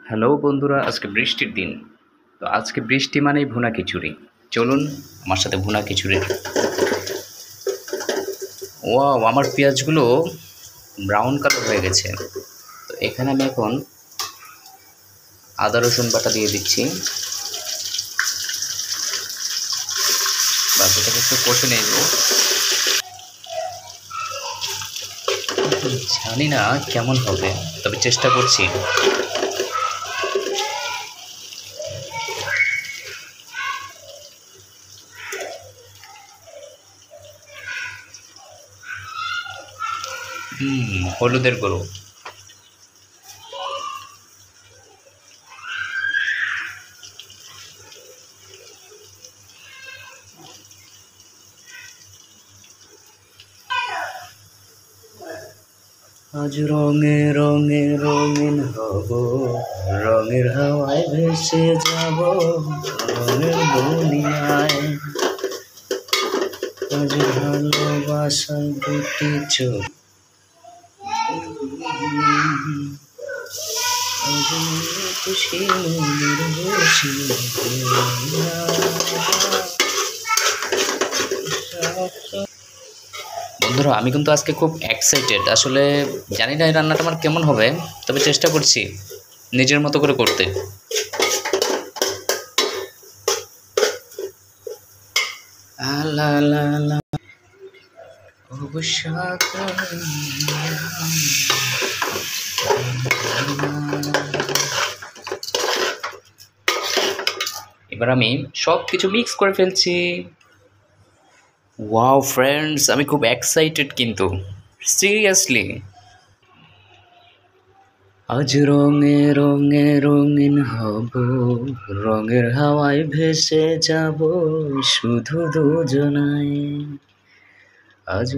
Hello বন্ধুরা, আজকে বৃষ্টির দিন। তো আজকে বৃষ্টি মানেই ভুনা খিচুড়ি। চলুন আমার সাথে ভুনা খিচুড়ির। ওয়াও, আমার পেঁয়াজগুলো ব্রাউন কালার হয়ে গেছে। তো এখানে আমি এখন আদা রসুন বাটা দিয়ে দিচ্ছি। বাস এটাকে একটু কষে নেব। জানি না কেমন হবে, তবে চেষ্টা করছি। হলুদের গুঁড়ো। আজ রঙে রঙে রঙিন হব, রঙের হাওয়ায় ভেসে যাব, রঙের দুনিয়ায়। আজ ভালোবাসার দুটি চোখ, আজ খুশি মনের খুশি। বন্ধুরা, আমি কিন্তু আজকে খুব এক্সাইটেড। আসলে জানি না এই রান্নাটা আমার কেমন হবে, তবে চেষ্টা করছি নিজের মতো করে করতে। আলা লা লা এবার আমি সব কিছু মিক্স করে ফেলছি। ওয়াও ফ্রেন্ডস, আমি খুব এক্সাইটেড কিন্তু সিরিয়াসলি। আজ রঙে রঙে রঙিন হব, রঙের হাওয়ায় ভেসে যাব, শুধু দুজনায়। আজ